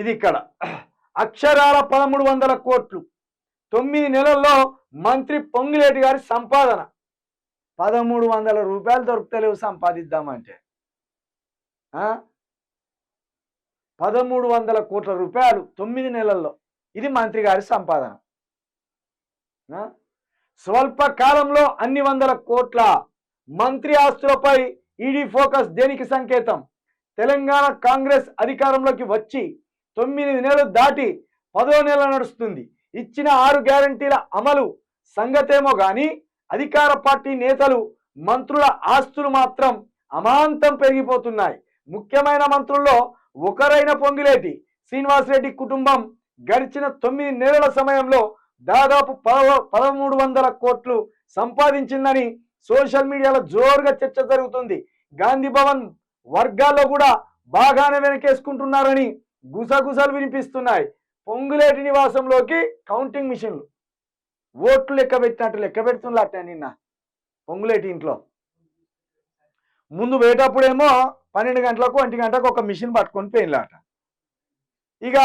ఇది ఇక్కడ అక్షరాల 1300 కోట్లు 9 నెలల్లో మంత్రి పొంగులేటి గారి సంపాదన 1300 రూపాయలు దొరుకుతలేవు సంపాదిద్దామంటే 1300 కోట్ల రూపాయలు 9 నెలల్లో ఇది మంత్రి గారి సంపాదన. స్వల్ప కాలంలో అన్ని వందల కోట్ల మంత్రి ఆస్తులపై ఈడీ ఫోకస్ దేనికి సంకేతం? తెలంగాణ కాంగ్రెస్ అధికారంలోకి వచ్చి 9 నెలలు దాటి 10వ నెల నడుస్తుంది. ఇచ్చిన 6 గ్యారంటీల అమలు సంగతేమో గాని అధికార పార్టీ నేతలు మంత్రుల ఆస్తులు మాత్రం అమాంతం పెరిగిపోతున్నాయి. ముఖ్యమైన మంత్రుల్లో ఒకరైన పొంగులేటి శ్రీనివాసరెడ్డి కుటుంబం గడిచిన 9 నెలల సమయంలో దాదాపు 1300 కోట్లు సంపాదించిందని సోషల్ మీడియాలో జోరుగా చర్చ జరుగుతుంది. గాంధీ భవన్ వర్గాల్లో కూడా బాగానే వెనకేసుకుంటున్నారని గుసగుసలు వినిపిస్తున్నాయి. పొంగులేటి నివాసంలోకి కౌంటింగ్ మిషన్లు ఓట్లు లెక్క పెట్టినట్టు లెక్క పెడుతున్నట్ట నిన్న పొంగులేటి ఇంట్లో. ముందు పోయేటప్పుడేమో 12 గంటలకు 1 గంటకు ఒక మిషన్ పట్టుకొని పోయినలాట. ఇక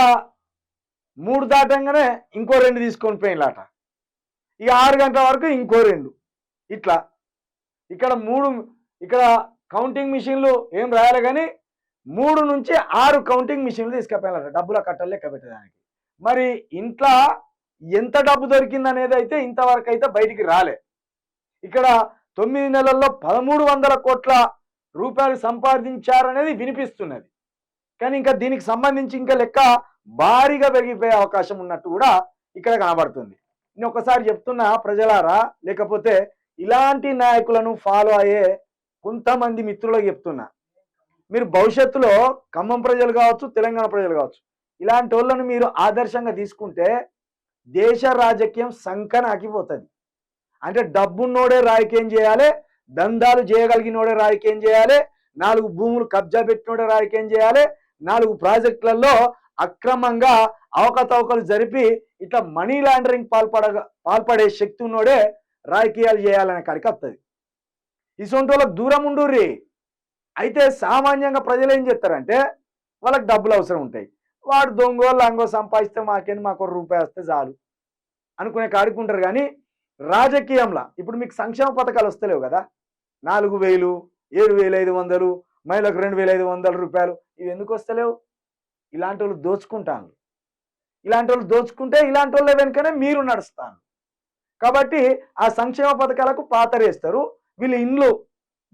3 దాటంగానే ఇంకో 2 తీసుకొని పోయినలాట. ఇక 6 గంటల వరకు ఇంకో 2 ఇట్లా. ఇక్కడ 3 ఇక్కడ కౌంటింగ్ మిషన్లు ఏం రాయాలి కానీ 3 నుంచి 6 కౌంటింగ్ మిషన్లు తీసుకుపోయినలాట డబ్బుల కట్టలు లెక్క పెట్టడానికి. మరి ఇంట్లో ఎంత డబ్బు దొరికింది అనేది అయితే ఇంతవరకు అయితే బయటికి రాలే. ఇక్కడ 9 నెలల్లో 1300 కోట్ల రూపాయలు సంపాదించారనేది వినిపిస్తున్నది. కానీ ఇంకా దీనికి సంబంధించి ఇంకా లెక్క భారీగా పెరిగిపోయే అవకాశం ఉన్నట్టు కూడా ఇక్కడ కనబడుతుంది. నేను ఒకసారి చెప్తున్నా ప్రజలారా, లేకపోతే ఇలాంటి నాయకులను ఫాలో అయ్యే కొంతమంది మిత్రులకు చెప్తున్నా, మీరు భవిష్యత్తులో ఖమ్మం ప్రజలు కావచ్చు, తెలంగాణ ప్రజలు కావచ్చు, ఇలాంటి వాళ్ళను మీరు ఆదర్శంగా తీసుకుంటే దేశ రాజకీయం సంకనాకిపోతుంది. అంటే డబ్బున్నోడే రాజకీయం చేయాలి, దందాలు చేయగలిగినోడే రాజకీయం చేయాలి, 4 భూములు కబ్జా పెట్టినోడే రాజకీయం చేయాలి, 4 ప్రాజెక్టులలో అక్రమంగా అవకతవకలు జరిపి ఇట్లా మనీ లాండరింగ్ పాల్పడే శక్తి ఉన్నోడే రాజకీయాలు చేయాలనే కాడికి వస్తుంది. ఇటువంటి వాళ్ళకి దూరం ఉండుర్రి. అయితే సామాన్యంగా ప్రజలు ఏం చేస్తారంటే వాళ్ళకి డబ్బులు అవసరం ఉంటాయి, వాడు దొంగో లంగో సంపాదిస్తే మాకేంది, మాకు ₹1 వస్తే చాలు అనుకునే కాడికి ఉంటారు. కానీ రాజకీయంలో ఇప్పుడు మీకు సంక్షేమ పథకాలు వస్తలేవు కదా, 4000, 7500, మహిళలకు 2500 రూపాయలు, ఇవి ఎందుకు వస్తలేవు? ఇలాంటి వాళ్ళు దోచుకుంటాను. ఇలాంటి వాళ్ళు దోచుకుంటే ఇలాంటి వాళ్ళ వెనుకనే మీరు నడుస్తాను. కాబట్టి ఆ సంక్షేమ పథకాలకు పాతరేస్తారు. వీళ్ళు ఇండ్లు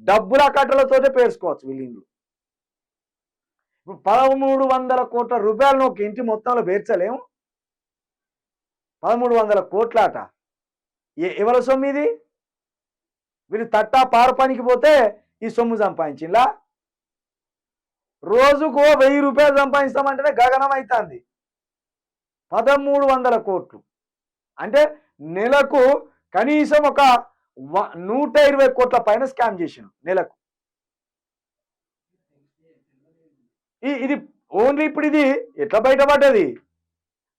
డబ్బుల కట్టలతోటే పేర్చుకోవచ్చు. వీళ్ళు ఇండ్లు ఇప్పుడు 1300 కోట్ల రూపాయలను ఒక ఇంటి మొత్తంలో పేర్చలేము. 1300 కోట్ల ఆట ఎవరి సొమ్ము ఇది? వీళ్ళు తట్టా పారు పనికి పోతే ఈ సొమ్ము సంపాదించిందా? రోజుకు 1000 రూపాయలు సంపాదిస్తామంటేనే గగనం అవుతుంది. 1300 కోట్లు అంటే నెలకు కనీసం ఒక 120 కోట్ల పైన స్కామ్ చేసిన నెలకు. ఇది ఓన్లీ ఇప్పుడు ఇది ఎట్లా బయటపడ్డది?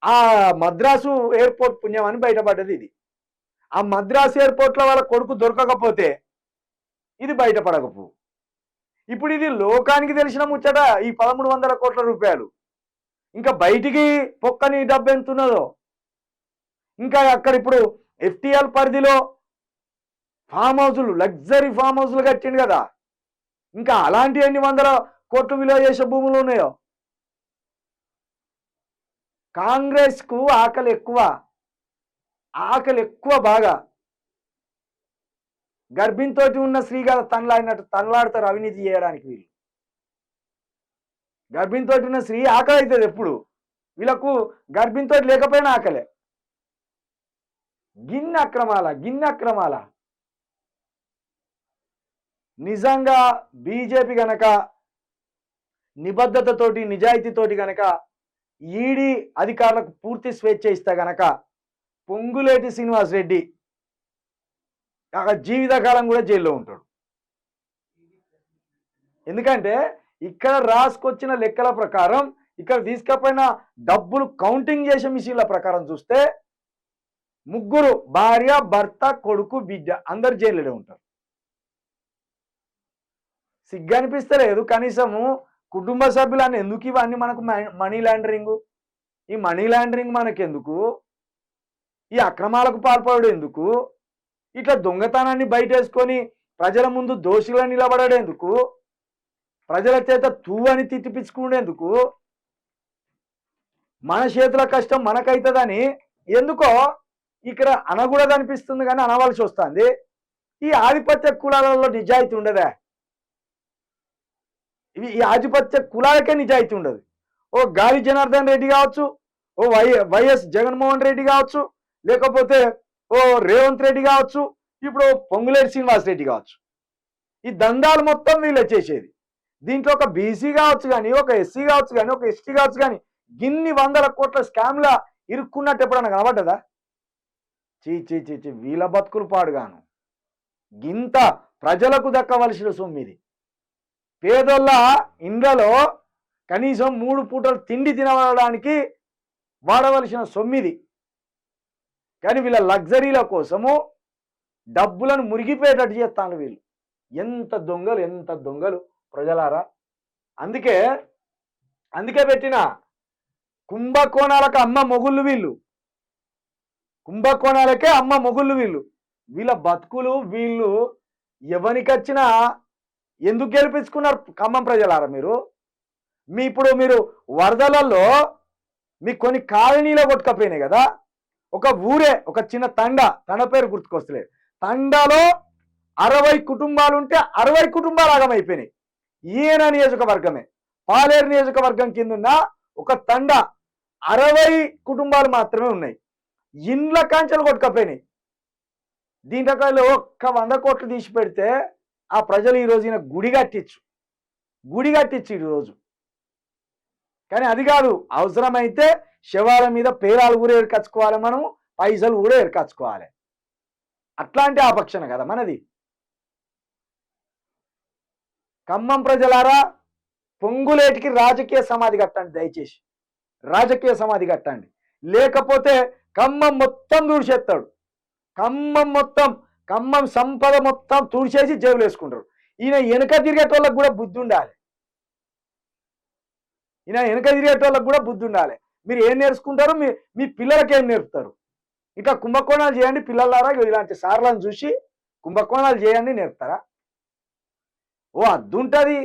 ఆ మద్రాసు ఎయిర్పోర్ట్ పుణ్యం అని బయటపడ్డది. ఇది ఆ మద్రాసు ఎయిర్పోర్ట్లో వాళ్ళ కొడుకు దొరకకపోతే ఇది బయటపడకపో. ఇప్పుడు ఇది లోకానికి తెలిసిన ముచ్చట. ఈ 1300 కోట్ల రూపాయలు ఇంకా బయటికి పొక్కని డబ్బు ఎంత ఉన్నదో. ఇంకా అక్కడ ఇప్పుడు FTL పరిధిలో ఫామ్ హౌజులు, లగ్జరీ ఫామ్ హౌజులు కట్టిండు కదా, ఇంకా అలాంటి ఎన్ని వందల కోట్లు విలువ చేసే భూములు ఉన్నాయో. కాంగ్రెస్ కు ఆకలి ఎక్కువ బాగా. గర్భింతో ఉన్న శ్రీగాల తనలాడతారు అవినీతి చేయడానికి. వీళ్ళు గర్భింతో ఉన్న స్త్రీ ఆకలి అవుతుంది ఎప్పుడు. వీళ్ళకు గర్భింతో లేకపోయినా ఆకలే. గిన్నె అక్రమాల. నిజంగా బీజేపీ గనక నిబద్ధతతోటి నిజాయితీతోటి గనక ఈడీ అధికారులకు పూర్తి స్వేచ్ఛ ఇస్తే గనక పొంగులేటి శ్రీనివాసరెడ్డి జీవితకాలం కూడా జైల్లో ఉంటాడు. ఎందుకంటే ఇక్కడ రాసుకొచ్చిన లెక్కల ప్రకారం, ఇక్కడ తీసుకపోయిన డబ్బులు కౌంటింగ్ చేసే మిషన్ల ప్రకారం చూస్తే 3 భార్య, భర్త, కొడుకు, బిడ్డ అందరు జైలులో ఉంటారు. సిగ్గనిపిస్తలేదు కనీసము కుటుంబ సభ్యులని ఎందుకు ఇవన్నీ మనకు మనీ లాండరింగ్? ఈ మనీ లాండరింగ్ మనకెందుకు? ఈ అక్రమాలకు పాల్పడడం ఎందుకు? ఇట్లా దొంగతనాన్ని బయటేసుకొని ప్రజల ముందు దోషులుగా నిలబడేందుకు? ప్రజల చేత తూ అని తిట్టిపించుకునేందుకు? మన చేతుల కష్టం మనకైతుందని ఎందుకో ఇక్కడ అనకూడదు అనిపిస్తుంది, కానీ అనవలసి వస్తుంది. ఈ ఆధిపత్య కులాలలో నిజాయితీ ఉండదా? ఈ ఆధిపత్య కులాలకే నిజాయితీ ఉండదు. ఓ గాలి జనార్దన్ రెడ్డి కావచ్చు, ఓ వైఎస్ జగన్మోహన్ రెడ్డి కావచ్చు, లేకపోతే ఓ రేవంత్ రెడ్డి కావచ్చు, ఇప్పుడు పొంగులేటి శ్రీనివాస్ రెడ్డి కావచ్చు. ఈ దందాలు మొత్తం వీళ్ళే చేసేది. దీంట్లో ఒక బీసీ కావచ్చు కానీ, ఒక ఎస్సీ కావచ్చు కానీ, ఒక ఎస్టీ కావచ్చు కానీ, గిన్ని వందల కోట్ల స్కామ్లా ఇరుక్కున్నట్టు ఎప్పుడన్నా కనబడ్డదా? చీ చీ చీ చీ, వీళ్ళ బతుకులు పాడుగాను. గింత ప్రజలకు దక్కవలసిన సొమ్మిది. పేదోళ్ళ ఇండ్లలో కనీసం 3 పూటలు తిండి తినవడానికి వాడవలసిన సొమ్మిది. కానీ వీళ్ళ లగ్జరీల కోసము డబ్బులను మురిగిపోయేటట్టు చేస్తాను వీళ్ళు. ఎంత దొంగలు, ఎంత దొంగలు ప్రజలారా. అందుకే పెట్టిన కుంభకోణాలకు అమ్మ మొగుళ్ళు వీళ్ళు. కుంభకోణాలకే అమ్మ మొగుళ్ళు వీళ్ళు. వీళ్ళ బతుకులు వీళ్ళు ఎవరికొచ్చినా ఎందుకు గెలిపించుకున్నారు ఖమ్మం ప్రజలారా? ఇప్పుడు మీరు వరదలలో మీకు కొన్ని కాలనీలో కొట్టుకపోయినాయి కదా. ఒక ఊరే, ఒక చిన్న తండ పేరు గుర్తుకొస్తలేదు. తండాలో 60 కుటుంబాలు ఉంటే 60 కుటుంబాలు ఆగమైపోయినాయి. ఈయన నియోజకవర్గమే, పాలేరు నియోజకవర్గం కింద ఉన్న ఒక తండ 60 కుటుంబాలు మాత్రమే ఉన్నాయి. ఇండ్ల కాంచెలు కొట్టుకపోయినాయి. దీంట్లో ఒక్క 100 కోట్లు తీసి పెడితే ఆ ప్రజలు ఈరోజు ఈయన గుడి కట్టించి ఈరోజు. కానీ అది కాదు, అవసరమైతే శవాల మీద పేరాలు కూడా ఏర్కచ్చుకోవాలి, మనం పైసలు కూడా ఏర్కచ్చుకోవాలి. అట్లాంటి ఆపక్షణ కదా మనది. ఖమ్మం ప్రజలారా, పొంగులేటికి రాజకీయ సమాధి కట్టండి, దయచేసి రాజకీయ సమాధి కట్టండి. లేకపోతే ఖమ్మం మొత్తం తుడిచేస్తాడు. ఖమ్మం సంపద మొత్తం తుడిచేసి జేబులు వేసుకుంటారు. ఈయన వెనక తిరిగేటోళ్ళకు కూడా బుద్ధి ఉండాలి. మీరు ఏం నేర్చుకుంటారు, మీ పిల్లలకి ఏం నేర్పుతారు? ఇట్లా కుంభకోణాలు చేయండి పిల్లలారా, ఇలాంటి సార్లను చూసి కుంభకోణాలు చేయండి నేర్పుతారా? ఓ అద్దు ఉంటుంది.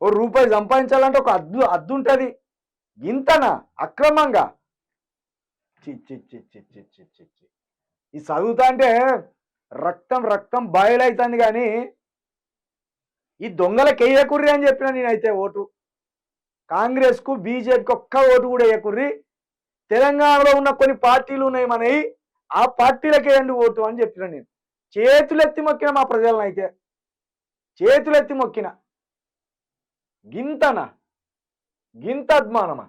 ఓ రూపాయి సంపాదించాలంటే ఒక అద్దు ఉంటుంది. ఇంతనా అక్రమంగా? ఈ చదువుతా అంటే రక్తం బయలైతుంది. కానీ ఈ దొంగలకు వేయకుర్రి అని చెప్పిన నేనైతే ఓటు. కాంగ్రెస్కు బీజేపీకి ఒక్క ఓటు కూడా వేయకుర్రి. తెలంగాణలో ఉన్న కొన్ని పార్టీలు ఉన్నాయి మనవి, ఆ పార్టీలకే వేయండి ఓటు అని చెప్పిన నేను. చేతులెత్తి మొక్కిన మా ప్రజలను అయితే, చేతులెత్తి మొక్కిన. గింత అద్మానమా?